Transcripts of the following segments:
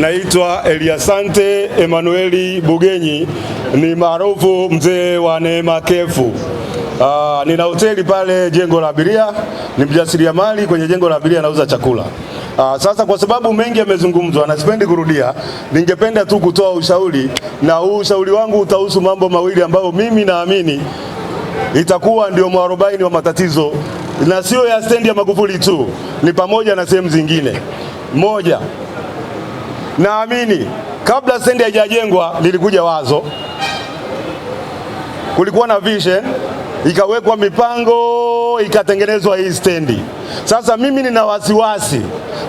Naitwa Eliasante Emanueli Bugenyi, ni maarufu mzee wa Neema Kefu. Nina hoteli pale jengo la abiria, ni mjasiriamali kwenye jengo la abiria, nauza chakula. Sasa kwa sababu mengi yamezungumzwa na sipendi kurudia, ningependa tu kutoa ushauri, na huu ushauri wangu utahusu mambo mawili ambayo mimi naamini itakuwa ndio mwarobaini wa matatizo, na sio ya stendi ya Magufuli tu, ni pamoja na sehemu zingine. Moja, naamini kabla stendi haijajengwa lilikuja wazo, kulikuwa na vision, ikawekwa mipango, ikatengenezwa hii stendi. Sasa mimi nina wasiwasi,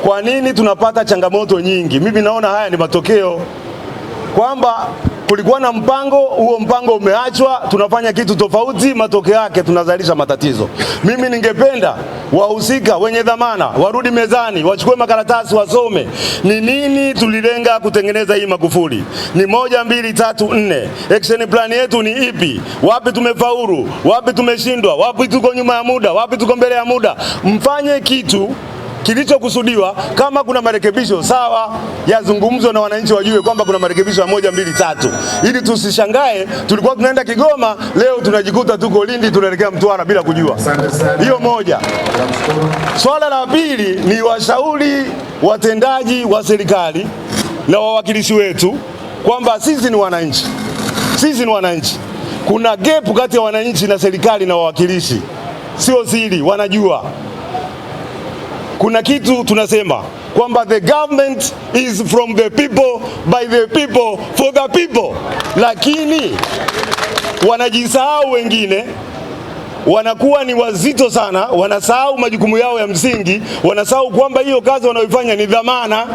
kwa nini tunapata changamoto nyingi? Mimi naona haya ni matokeo kwamba kulikuwa na mpango, huo mpango umeachwa, tunafanya kitu tofauti, matokeo yake tunazalisha matatizo. Mimi ningependa wahusika wenye dhamana warudi mezani, wachukue makaratasi, wasome ni nini tulilenga kutengeneza hii Magufuli. Ni 1, 2, 3, 4. Action plan yetu ni ipi? Wapi tumefaulu? Wapi tumeshindwa? Wapi tuko nyuma ya muda? Wapi tuko mbele ya muda? Mfanye kitu kilichokusudiwa. Kama kuna marekebisho sawa, yazungumzwe na wananchi wajue kwamba kuna marekebisho ya 1, 2, 3, ili tusishangae tulikuwa tunaenda Kigoma, leo tunajikuta tuko Lindi, tunaelekea Mtwara bila kujua. Hiyo moja. Swala la pili ni washauri watendaji wa serikali na wawakilishi wetu kwamba sisi ni wananchi. Sisi ni wananchi. Kuna gap kati ya wananchi na serikali na wawakilishi. Sio siri, wanajua. Kuna kitu tunasema kwamba the government is from the people, by the people, for the people. Lakini wanajisahau wengine, wanakuwa ni wazito sana, wanasahau majukumu yao ya msingi, wanasahau kwamba hiyo kazi wanaoifanya ni dhamana,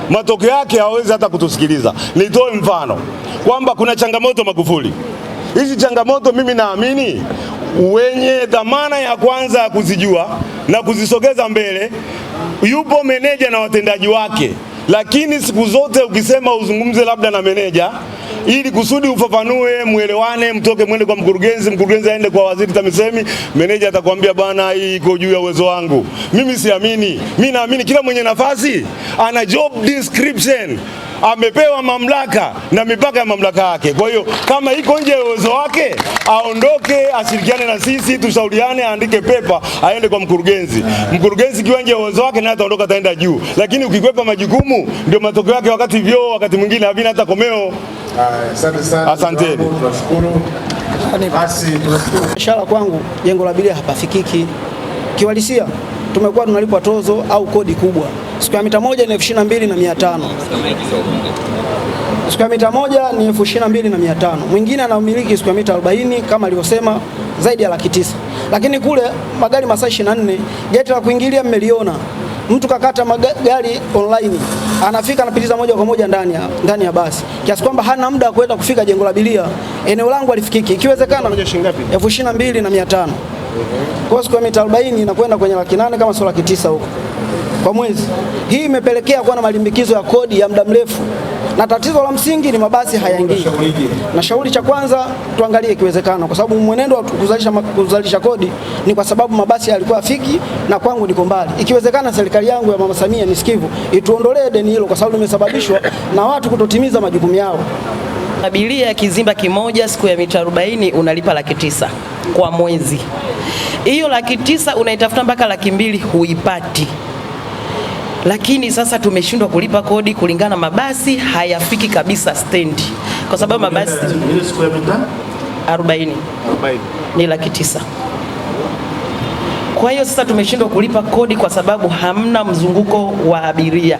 matokeo yake hawawezi hata kutusikiliza. Nitoe mfano kwamba kuna changamoto Magufuli. Hizi changamoto mimi naamini wenye dhamana ya kwanza kuzijua na kuzisogeza mbele yupo meneja na watendaji wake. Lakini siku zote ukisema uzungumze labda na meneja ili kusudi ufafanue, muelewane, mtoke mwende kwa mkurugenzi, mkurugenzi aende kwa waziri TAMISEMI, meneja atakwambia bana, hii iko juu ya uwezo wangu. Mimi siamini. Mimi naamini kila mwenye nafasi ana job description, amepewa mamlaka na mipaka ya mamlaka yake. Kwa hiyo kama iko nje ya uwezo wake, aondoke, ashirikiane na sisi, tushauriane, aandike pepa, aende kwa mkurugenzi. Mkurugenzi kiwa nje ya uwezo wake, naye ataondoka, ataenda juu. Lakini ukikwepa majukumu, ndio matokeo yake wakati mwingine havina hata komeo. Asante sana. Asanteni. Tunashukuru. Basi tunashukuru. Biashara kwangu jengo la abiria hapafikiki. Kiwalisia tumekuwa tunalipwa tozo au kodi kubwa. Square mita moja ni 22,500. Square mita moja ni 22,500. Mwingine anamiliki square mita 40 kama alivyosema, zaidi ya 900,000. Lakini kule magari masaa 24, geti la kuingilia mmeliona. Mtu kakata magari online, anafika anapitiza moja kwa moja ndani ya basi, kiasi kwamba hana muda wa kwenda kufika jengo la abiria. Eneo langu alifikiki. Ikiwezekana 22,500. Kwa square mita 40 inakwenda kwenye 800,000 kama sio 900,000 huko kwa mwezi. Hii imepelekea kuwa na malimbikizo ya kodi ya muda mrefu, na tatizo la msingi ni mabasi hayaingii. Na shauri cha kwanza tuangalie ikiwezekana, kwa sababu mwenendo wa kuzalisha kodi ni kwa sababu mabasi yalikuwa afiki na kwangu niko mbali. Ikiwezekana serikali yangu ya Mama Samia ni sikivu, ituondolee deni hilo, kwa sababu limesababishwa na watu kutotimiza majukumu yao. Abiria kizimba kimoja siku ya mita 40 unalipa 900,000 kwa mwezi. Hiyo 900,000 unaitafuta mpaka 200,000 huipati. Lakini sasa tumeshindwa kulipa kodi kulingana, mabasi hayafiki kabisa stendi. Kwa sababu mabasi ile siku ya mita 40 ni 900,000. Kwa hiyo sasa tumeshindwa kulipa kodi kwa sababu hamna mzunguko wa abiria.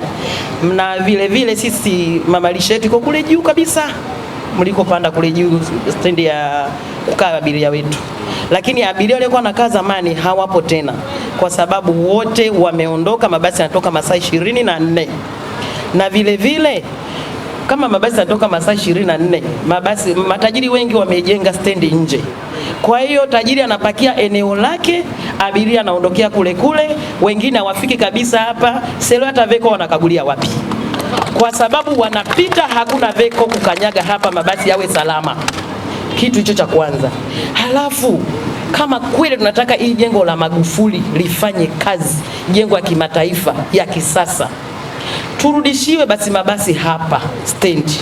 Na vile sisi mamalisha yetu iko kule juu kabisa, mlikopanda kule juu stendi ya kukaa abiria wetu. Lakini abiria waliokuwa wanakaa zamani hawapo tena, kwa sababu wote wameondoka. Mabasi yanatoka masaa 24, na vile kama mabasi yanatoka masaa 24, matajiri wengi wamejenga stendi nje. Kwa hiyo tajiri anapakia eneo lake, abiria anaondokea kule, wengine hawafiki kabisa hapa. Selo hata veko wanakagulia wapi? Kwa sababu wanapita, hakuna veko kukanyaga hapa mabasi yawe salama. Kitu hicho cha kwanza. Halafu kama kweli tunataka hii jengo la Magufuli lifanye kazi, jengo la kimataifa ya kisasa, turudishiwe basi mabasi hapa stendi.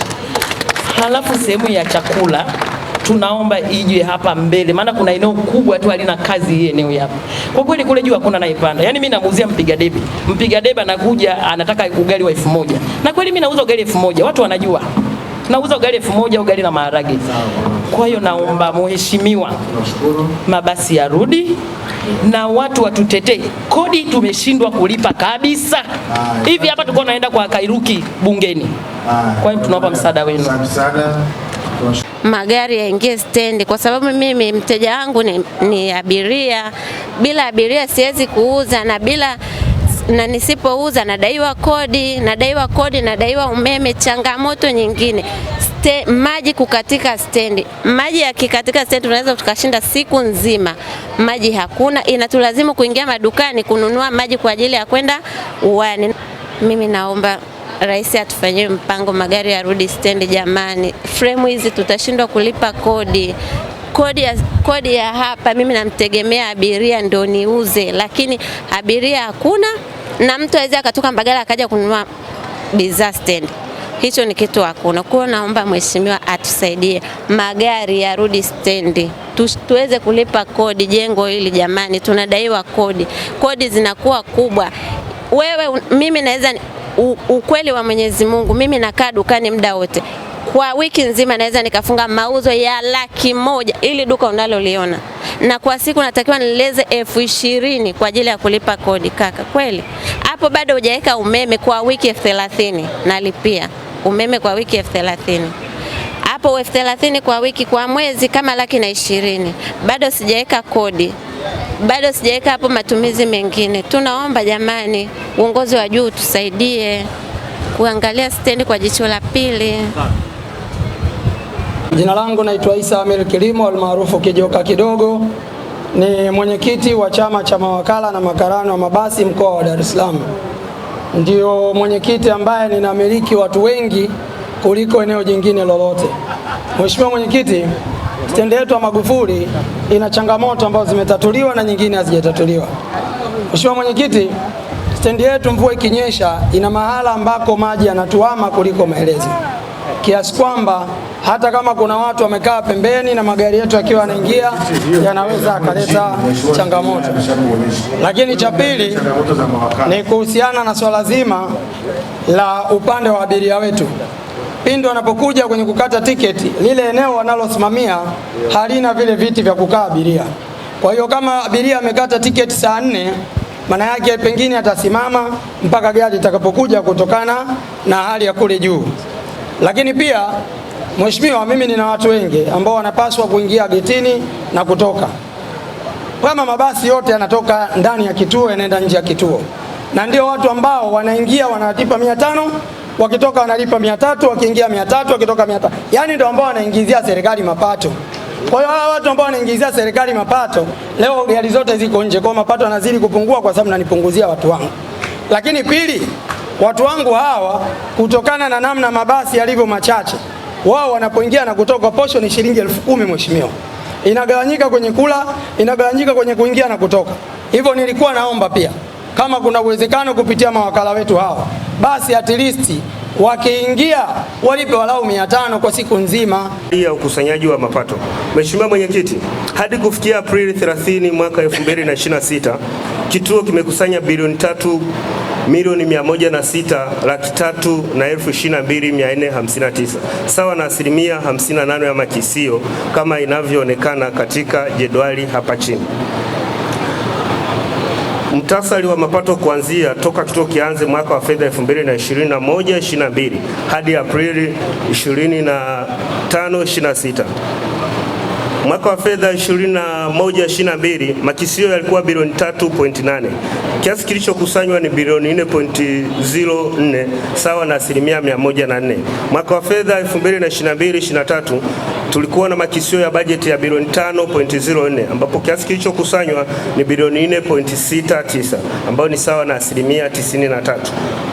Halafu sehemu ya chakula tunaomba ije hapa mbele, maana kuna eneo kubwa tu halina kazi hii eneo hapa. Kwa kweli kule juu hakuna naipanda. Yaani mimi namuuzia mpiga debe anakuja anataka ugali wa 1000. Na kweli mimi nauza ugali 1000. Watu wanajua. Nauza ugali 1000, ugali na maharage. Kwa hiyo naomba mheshimiwa, mabasi yarudi na watu watutetee. Kodi tumeshindwa kulipa kabisa. Hivi hapa tulikuwa naenda kwa Kairuki bungeni. Kwa hiyo tunaomba msaada wenu. Magari yaingie stendi kwa sababu mimi mteja wangu ni abiria. Bila abiria siwezi kuuza, na nisipouza nadaiwa kodi, nadaiwa umeme. Changamoto nyingine, maji kukatika stendi. Maji yakikatika stendi tunaweza tukashinda siku nzima. Maji hakuna, inatulazimu kuingia madukani kununua maji kwa ajili ya kwenda uani. Mimi naomba Rais atufanyie mpango, magari yarudi stendi jamani. Frame hizi tutashindwa kulipa kodi. Kodi ya hapa mimi namtegemea abiria ndio niuze, lakini abiria hakuna na mtu aweza akatoka Mbagala akaja kununua bidhaa stendi. Hicho ni kitu hakuna. Kwa naomba mheshimiwa atusaidie, magari yarudi stendi. Tuweze kulipa kodi jengo hili jamani, tunadaiwa kodi. Kodi zinakuwa kubwa. Mimi naweza ukweli wa Mwenyezi Mungu, mimi nakaa dukani muda wote. Kwa wiki nzima naweza nikafunga mauzo ya 100,000 ili duka unaloliona. Na kwa siku natakiwa nileze 20,000 kwa ajili ya kulipa kodi. Kaka, kweli hapo bado hujaweka umeme kwa wiki 30,000 nalipia umeme kwa wiki 30,000. Hapo 30,000 kwa wiki, kwa mwezi kama 120,000. Bado sijaweka kodi. Bado sijaweka hapo matumizi mengine. Tunaomba jamani, uongozi wa juu tusaidie kuangalia stendi kwa jicho la pili. Jina langu naitwa Isa Amir Kilimo almaarufu Kijoka Kidogo. Ni mwenyekiti wa chama cha mawakala na makarani wa mabasi mkoa wa Dar es Salaam. Ndio mwenyekiti ambaye ninamiliki watu wengi kuliko eneo jingine lolote. Mheshimiwa mwenyekiti, stendi yetu ya Magufuli ina changamoto ambazo zimetatuliwa na nyingine hazijatatuliwa. Mheshimiwa mwenyekiti, stendi yetu mvua ikinyesha ina mahala ambako maji yanatuama kuliko maelezo. Kiasi kwamba hata kama kuna watu wamekaa pembeni na magari yetu yakiwa yanaingia yanaweza akaleta changamoto. Lakini cha pili ni kuhusiana na swala zima la upande wa abiria wetu. Pindi wanapokuja kwenye kukata tiketi, lile eneo wanalosimamia halina vile viti vya kukaa abiria. Kwa hiyo kama abiria amekata tiketi saa 4, maana yake pengine atasimama mpaka gari itakapokuja kutokana na hali ya kule juu. Lakini pia mheshimiwa, mimi nina watu wengi ambao wanapaswa kuingia getini na kutoka. Kama mabasi yote yanatoka ndani ya kituo yanaenda nje ya kituo. Na ndio watu ambao wanaingia wanalipa 500, wakitoka wanalipa 300, wakiingia 300, wakitoka 500. Yaani ndio ambao wanaingizia serikali mapato. Kwa hiyo hawa watu ambao wanaingizia serikali mapato, leo gari zote ziko nje, kwa mapato yanazidi kupungua kwa sababu nanipunguzia watu wangu. Lakini pili, watu wangu hawa kutokana na namna mabasi yalivyo machache, wao wanapoingia na kutoka posho ni shilingi 10,000 mheshimiwa. Inagawanyika kwenye kula, inagawanyika kwenye kuingia na kutoka. Hivyo nilikuwa naomba pia kama kuna uwezekano kupitia mawakala wetu hawa, basi at least wakiingia walipe walau 500 kwa siku nzima ya ukusanyaji wa mapato. Mheshimiwa mwenyekiti, hadi kufikia Aprili 30 mwaka 2026 kituo kimekusanya bilioni 3,106,300,22,459 sawa na 58% ya makisio kama inavyoonekana katika jedwali hapa chini. Mtasari wa mapato kuanzia toka kituo kianze mwaka wa fedha 2021-22 hadi Aprili 25-26. Mwaka wa fedha 21-22 makisio yalikuwa bilioni 3.8. Kiasi kilichokusanywa ni bilioni 4.04 sawa na 104%. Mwaka wa fedha 2022-23 tulikuwa na makisio ya bajeti ya bilioni 5.04 ambapo kiasi kilichokusanywa ni bilioni 4.69 ambayo ni sawa na 93%.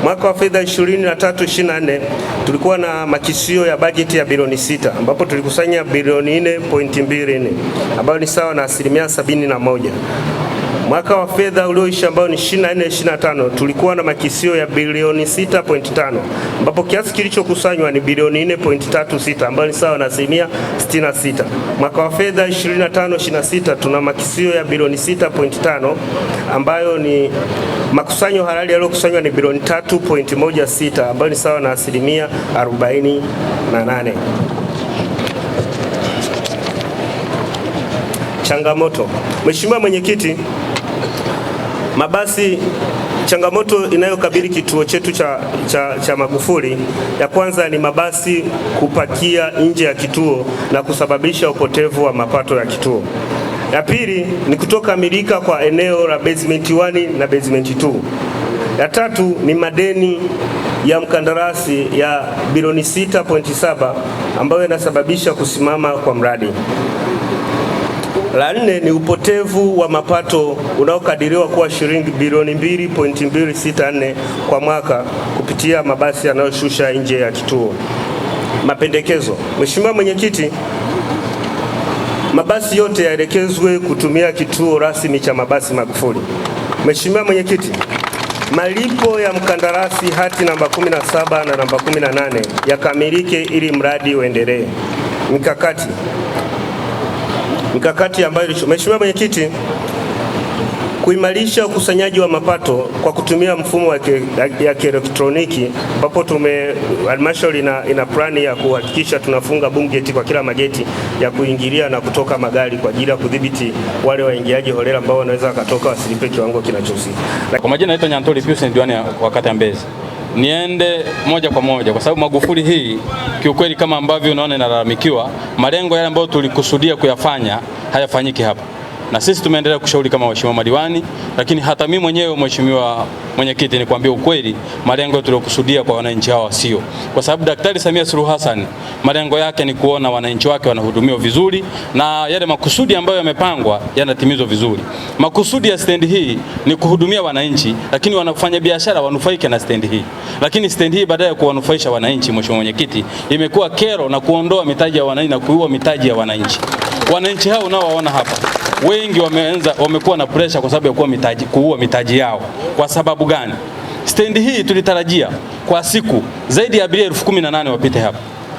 Mwaka wa fedha 23-24 tulikuwa na makisio ya bajeti ya bilioni 6 ambapo tulikusanya bilioni 4.24 ambayo ni sawa na 71%. mwaka wa fedha ulioisha ambao ni 24/25 tulikuwa na makisio ya bilioni 6.5 ambapo kiasi kilichokusanywa ni bilioni 4.36 ambayo ni sawa na asilimia 66. Mwaka wa fedha 25/26 tuna makisio ya bilioni 6.5 ambayo ni makusanyo halali yaliyokusanywa ni bilioni 3.16 ambayo ni sawa na asilimia 48. Changamoto. Mheshimiwa Mwenyekiti, mabasi, changamoto inayokabili kituo chetu cha Magufuli, ya kwanza ni mabasi kupakia nje ya kituo na kusababisha upotevu wa mapato ya kituo. Ya pili ni kutokamilika kwa eneo la basement 1 na basement 2. Ya tatu ni madeni ya mkandarasi ya bilioni 6.7 ambayo yanasababisha kusimama kwa mradi. La nne ni upotevu wa mapato unaokadiriwa kuwa shilingi bilioni 2.264 kwa mwaka kupitia mabasi yanayoshusha nje ya kituo. Mapendekezo. Mheshimiwa Mwenyekiti, mabasi yote yaelekezwe kutumia kituo rasmi cha mabasi Magufuli. Mheshimiwa Mwenyekiti, malipo ya mkandarasi hati namba 17 na namba 18 yakamilike ili mradi uendelee. Mikakati ambayo Mheshimiwa Mwenyekiti, kuimarisha ukusanyaji wa mapato kwa kutumia mfumo ya kielektroniki ambapo halmashauri ina plani ya kuhakikisha tunafunga boom gate kwa kila mageti ya kuingilia na kutoka magari kwa ajili ya kudhibiti wale waingiaji holela ambao wanaweza wakatoka wasilipe kiwango kinachohusika. Kwa majina naitwa Nyantoli Pius, ni diwani wa kata ya Mbezi. Niende moja kwa moja kwa sababu Magufuli hii kiukweli kama ambavyo unaona inalalamikiwa, malengo yale ambayo tulikusudia kuyafanya hayafanyiki hapa. Na sisi tumeendelea kushauri kama waheshimiwa madiwani, lakini hata mimi mwenyewe Mheshimiwa Mwenyekiti nikwambia ukweli, malengo tuliyokusudia kwa wananchi hawa sio. Kwa sababu Daktari Samia Suluhu Hassan malengo yake ni kuona wananchi wake wanahudumiwa vizuri na yale makusudi ambayo yamepangwa yanatimizwa vizuri. Makusudi ya stendi hii ni kuhudumia wananchi, lakini wanafanya biashara wanufaike na stendi hii. Lakini stendi hii baadaye kuwanufaisha wananchi, Mheshimiwa Mwenyekiti, imekuwa kero na kuondoa mitaji ya wananchi na kuua mitaji ya wananchi. Wananchi hao nao waona hapa wengi wamekuwa na pressure kwa sababu ya kuua mitaji yao. Kwa sababu gani? Stendi hii tulitarajia kwa siku zaidi ya abiria 18,000 wapite hapa,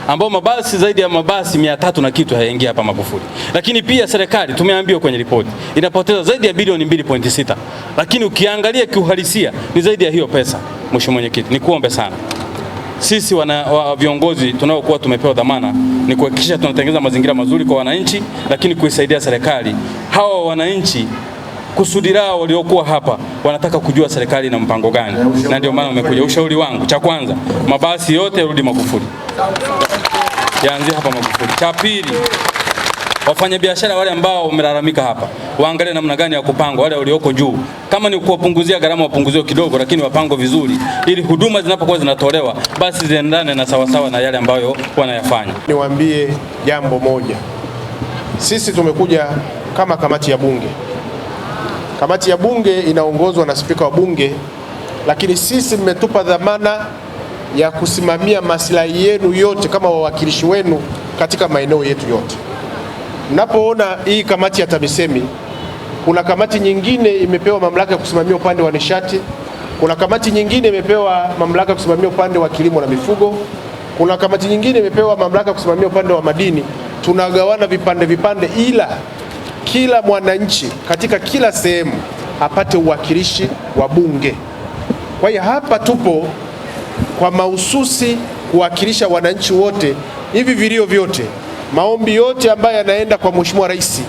ambao mabasi zaidi ya mabasi 300 na kitu hayaingia hapa Magufuli. Lakini pia serikali tumeambiwa kwenye ripoti inapoteza zaidi ya bilioni 2.6, lakini ukiangalia kiuhalisia ni zaidi ya hiyo pesa. Mheshimiwa Mwenyekiti, nikuombe sana sisi viongozi tunaokuwa tumepewa dhamana ni kuhakikisha tunatengeneza mazingira mazuri kwa wananchi, lakini kuisaidia serikali. Hawa wananchi kusudi lao waliokuwa hapa wanataka kujua serikali na mpango gani, na ndio maana umekuja. Ushauri wangu cha kwanza, mabasi yote yarudi Magufuli, yaanzie hapa Magufuli. Cha pili, wafanya biashara wale ambao wamelalamika hapa waangalie namna gani ya kupanga wale walioko juu. Kama ni kuwapunguzia gharama wapunguzio kidogo, lakini wapango vizuri ili huduma zinapokuwa zinatolewa basi ziendane na sawasawa na yale ambayo wanayafanya. Niwaambie jambo moja. Sisi tumekuja kama kamati ya Bunge. Kamati ya Bunge inaongozwa na Spika wa Bunge, lakini sisi mmetupa dhamana ya kusimamia maslahi yenu yote kama wawakilishi wenu katika maeneo yetu yote. Mnapoona hii kamati ya TAMISEMI, kuna kamati nyingine imepewa mamlaka ya kusimamia upande wa nishati, kuna kamati nyingine imepewa mamlaka ya kusimamia upande wa kilimo na mifugo, kuna kamati nyingine imepewa mamlaka ya kusimamia upande wa madini. Tunagawana vipande, ila kila mwananchi katika kila sehemu apate uwakilishi wa Bunge. Kwa hiyo hapa tupo kwa mahususi kuwakilisha wananchi wote. Hivi vilio vyote, maombi yote ambayo yanaenda kwa Mheshimiwa Rais,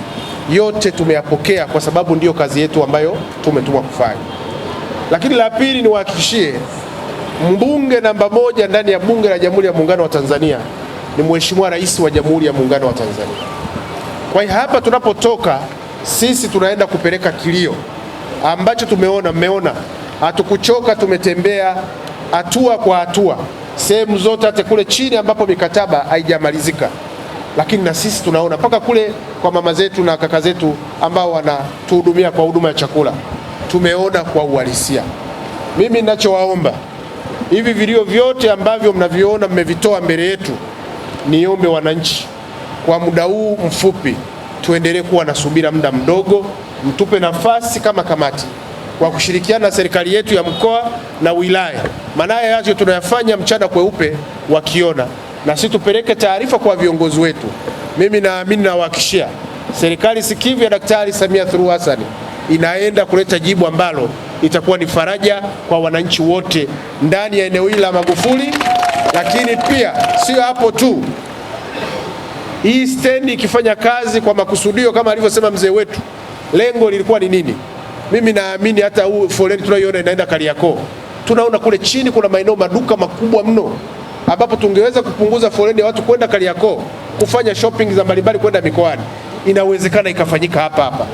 yote tumeyapokea kwa sababu ndiyo kazi yetu ambayo tumetumwa kufanya. Lakini la pili, niwahakikishie mbunge namba 1 ndani ya Bunge la Jamhuri ya Muungano wa Tanzania ni Mheshimiwa Rais wa Jamhuri ya Muungano wa Tanzania. Kwa hiyo hapa tunapotoka sisi tunaenda kupeleka kilio ambacho mmeona hatukuchoka, tumetembea hatua kwa hatua sehemu zote, hata kule chini ambapo mikataba haijamalizika, lakini na sisi tunaona mpaka kule kwa mama zetu na kaka zetu ambao wanatuhudumia kwa huduma ya chakula, tumeona kwa uhalisia. Mimi ninachowaomba, hivi vilio vyote ambavyo mnaviona mmevitoa mbele yetu, niombe wananchi kwa muda huu mfupi tuendelee kuwa na subira muda mdogo, mtupe nafasi kama kamati kwa kushirikiana na serikali yetu ya mkoa na wilaya, maana yacho tunayafanya mchana kweupe wakiona, na sisi tupeleke taarifa kwa viongozi wetu. Mimi naamini na wahakikishia serikali sikivu ya Daktari Samia Suluhu Hassan inaenda kuleta jibu ambalo itakuwa ni faraja kwa wananchi wote ndani ya eneo hili la Magufuli. Lakini pia sio hapo tu, hii stendi ikifanya kazi kwa makusudio kama alivyosema mzee wetu, lengo lilikuwa ni nini? Mimi naamini hata huu foleni tunayoona inaenda Kariakoo, tunaona kule chini kuna maeneo maduka makubwa mno, ambapo tungeweza kupunguza foleni ya watu kwenda Kariakoo kufanya shopping za mbalimbali kwenda mikoani. Inawezekana ikafanyika hapa hapa,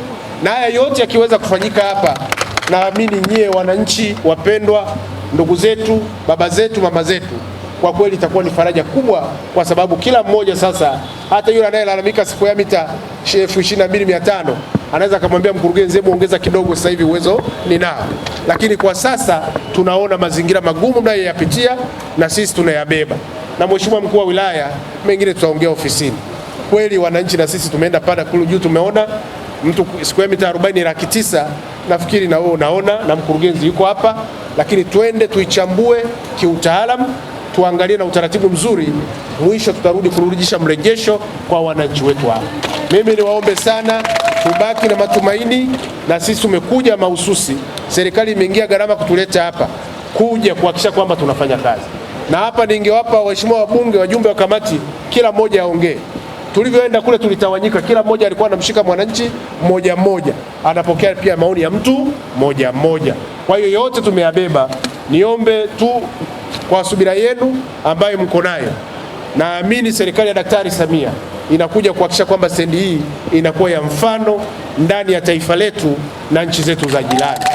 na haya yote yakiweza kufanyika hapa, naamini nyie wananchi wapendwa, ndugu zetu, baba zetu, mama zetu, kwa kweli itakuwa ni faraja kubwa, kwa sababu kila mmoja sasa, hata yule anayelalamika siku ya mita 22,500 anaweza akamwambia mkurugenzi, hebu ongeza kidogo, sasa hivi uwezo ninao. Lakini kwa sasa tunaona mazingira magumu mnayoyapitia na sisi tunayabeba, na mheshimiwa mkuu wa wilaya, mengine tutaongea ofisini. Kweli wananchi na sisi tumeenda pale kule juu, tumeona mtu siku ya mita 40,900, nafikiri na wewe unaona, na mkurugenzi yuko hapa, lakini twende tuichambue kiutaalamu, tuangalie na utaratibu mzuri, mwisho tutarudi kurudisha mrejesho kwa wananchi wetu hapa. Mimi niwaombe sana tubaki na matumaini, na sisi tumekuja mahususi, serikali imeingia gharama kutuleta hapa kuja kuhakikisha kwamba tunafanya kazi. Na hapa ningewapa waheshimiwa wabunge, wajumbe wa kamati, kila mmoja aongee. Tulivyoenda kule tulitawanyika, kila mmoja alikuwa anamshika mwananchi mmoja mmoja, anapokea pia maoni ya mtu mmoja mmoja. Kwa hiyo yote tumeyabeba. Niombe tu kwa subira yenu ambayo mko nayo, naamini serikali ya Daktari Samia inakuja kuhakikisha kwamba stendi hii inakuwa ya mfano ndani ya taifa letu na nchi zetu za jirani.